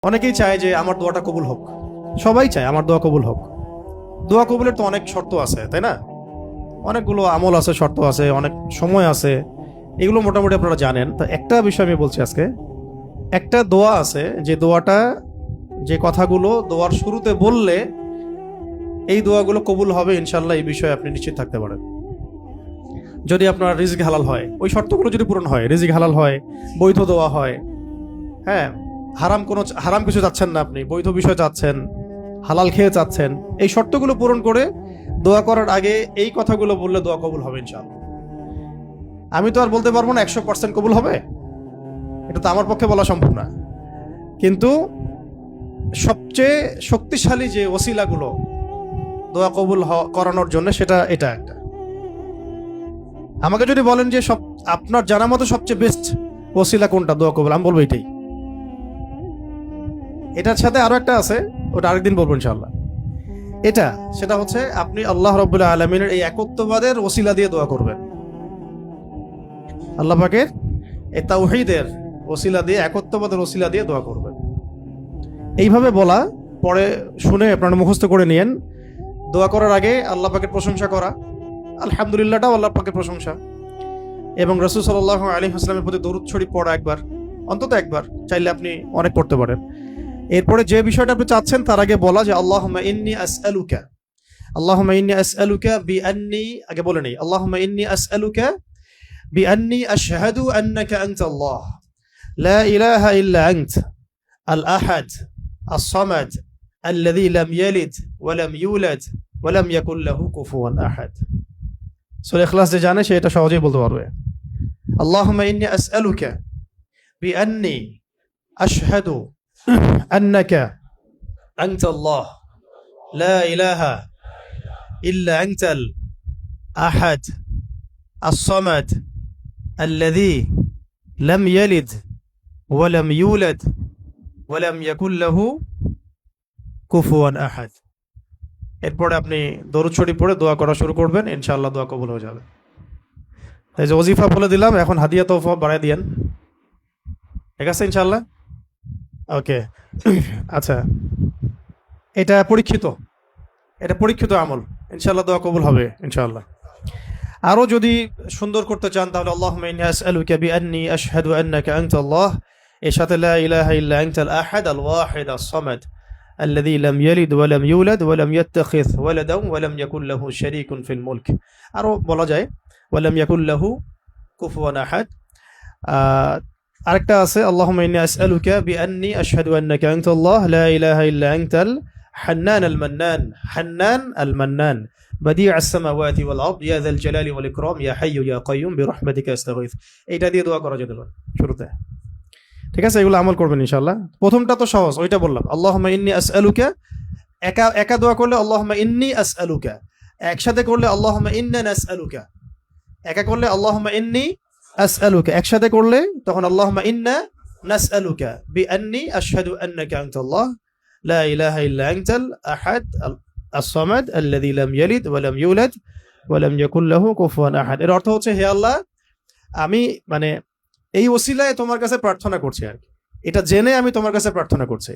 অনেকেই চায় যে আমার দোয়াটা কবুল হোক, সবাই চায় আমার দোয়া কবুল হোক। দোয়া কবুলের তো অনেক শর্ত আছে, তাই না? অনেকগুলো আমল আছে, শর্ত আছে, অনেক সময় আছে, এগুলো মোটামুটি আপনারা জানেন। তো একটা বিষয় আমি বলছি আজকে, একটা দোয়া আছে যে দোয়াটা, যে কথাগুলো দোয়ার শুরুতে বললে এই দোয়াগুলো কবুল হবে ইনশাল্লাহ, এই বিষয়ে আপনি নিশ্চিত থাকতে পারেন। যদি আপনার রিজিক হালাল হয়, ওই শর্তগুলো যদি পূরণ হয়, রিজিক হালাল হয়, বৈধ দোয়া হয়, হ্যাঁ, হারাম কিছু চাচ্ছেন না, আপনি বৈধ বিষয় চাচ্ছেন, হালাল খেয়ে চাচ্ছেন, এই শর্তগুলো পূরণ করে দোয়া করার আগে এই কথাগুলো বললে দোয়া কবুল হবে ইনশাআল্লাহ। আমি তো আর বলতে পারবো না 100% কবুল হবে, এটা তো আমার পক্ষে বলা সম্ভব না, কিন্তু সবচেয়ে শক্তিশালী যে ওসিলাগুলো দোয়া কবুল করানোর জন্য, সেটা এটা একটা। আমাকে যদি বলেন যে আপনার জানা মতো সবচেয়ে বেস্ট ওসিলা কোনটা দোয়া কবুল, আমি বলবো এটাই। এটার সাথে আরো একটা আছে, ওটা আরেকদিন বলবো ইনশাআল্লাহ। সেটা হচ্ছে আপনি আল্লাহ রাব্বুল আলামিনের এই একত্ববাদের ওসিলা দিয়ে দোয়া করবেন। আল্লাহ পাকের এই তাওহীদের ওসিলা দিয়ে, একত্ববাদের ওসিলা দিয়ে দোয়া করবেন। এইভাবে বলা, পরে শুনে আপনারা মুখস্থ করে নিয়েন। দোয়া করার আগে আল্লাহ পাকের প্রশংসা করা, আলহামদুলিল্লাহটাও আল্লাহ পাকের প্রশংসা, এবং রাসূল সাল্লাল্লাহু আলাইহি ওয়াসাল্লামের প্রতি দরুদ শরীফ পড়া একবার, অন্তত একবার, চাইলে আপনি অনেক পড়তে পারেন। এরপরে যে বিষয়টা আপনি চাচ্ছেন তার আগে বলা যে আল্লাহুম্মা ইন্নী আসআলুকা, আল্লাহুম্মা ইন্নী আসআলুকা বিআন্নী, আগে বলে নেই, আল্লাহুম্মা ইন্নী আসআলুকা বিআন্নী আশহাদু আন্নাকা আনতাল্লাহ লা ইলাহা ইল্লা আনত আল আহাদ আস-সামাদ আল্লাযী লাম ইয়ালিদ ওয়া লাম ইউলাদ ওয়া লাম ইয়াকুল লাহু কুফুয়ান আহাদ। সূরা ইখলাস যে জানে সে এটা সহজেই বলতে পারবে। আল্লাহুম্মা ইন্নী আসআলুকা বিআন্নী আশহাদু আন্নাকা আনতাল্লাহ লা ইলাহা ইল্লা আনতাল আহাদ আস-সামাদ আল্লাযী লাম ইয়ালিদ ওয়া লাম ইউলাদ ওয়া লাম ইয়াকুল লাহু কুফুয়ান আহাদ। এরপরে আপনি দরুদ শরীফ পড়ে দোয়া করা শুরু করবেন, ইনশাআল্লাহ দোয়া কবুল হয়ে যাবে। তাই যে ওজিফা বলে দিলাম, এখন হাদিয়া তোফা বাড়ায় দিয়েন, ঠিক আছে ইনশাআল্লাহ? ওকে। আচ্ছা, এটা পরীক্ষিত আমল, ইনশাআল্লাহ দোয়া কবুল হবে ইনশাআল্লাহ। আরো যদি সুন্দর করতে চান তাহলে আল্লাহুম্মা ইন্নী আসআলুকা বিআন্নী আশহাদু আন্নাকা আনতাল্লাহ, এর সাথে লা ইলাহা ইল্লা আনতাল আহাদ আল ওয়াহিদ আস-সামাদ আল্লাযী লাম ইয়ালিদ ওয়া লাম ইউলাদ ওয়া লাম ইয়াত্তাখিয ওয়ালাদান ওয়া লাম ইয়াকুল লাহু শারীকুন ফিল মুলক। আরো বলা যায় ওয়া লাম ইয়াকুল লাহু কুফুয়ান আহাদ। আরেকটা আছে আল্লাহুম্মা ইন্নী আসআলুকা বিআন্নী আশহাদু আন্নাকা আনতাল্লাহ লা ইলাহা ইল্লা আনতাল হান্নান আল মান্নান বাদিউ আস-সামাওয়াতি ওয়াল আরদ ইয়া যাল জালালি ওয়াল ইকরাম ইয়া হাইয়্যু ইয়া কাইয়্যুম বিরহমাতিকা আস্তাগীথ। এইটা দিয়ে দোয়া করা যেতে পারে শুরুতে, ঠিক আছে? এগুলো আমল করবেন ইনশাআল্লাহ। প্রথমটা তো সহজ, ওইটা বললাম, আল্লাহুম্মা ইন্নী আসআলুকা। একা দোয়া করলে আল্লাহুম্মা ইন্নী আসআলুকা, একসাথে করলে আল্লাহুম্মা ইন্না নাসআলুকা। একা করলে আল্লাহুম্মা ইন্নী আসআলুকা, একসাথে করলে তখন আল্লাহুম্মা ইন্না নাসআলুকা বিআন্নী আশহাদু আন্নাকা আনতাল্লাহ লা ইলাহা ইল্লা আনতাল আহাদ আস-সামাদ আল্লাযী লাম ইয়ালিদ ওয়া লাম ইউলাদ ওয়া লাম ইয়াকুল লাহু কুফুয়ান আহাদ। এর অর্থ হচ্ছে, হে আল্লাহ, আমি এই ওসিলায় তোমার কাছে প্রার্থনা করছি, আর এটা জেনে আমি তোমার কাছে প্রার্থনা করছি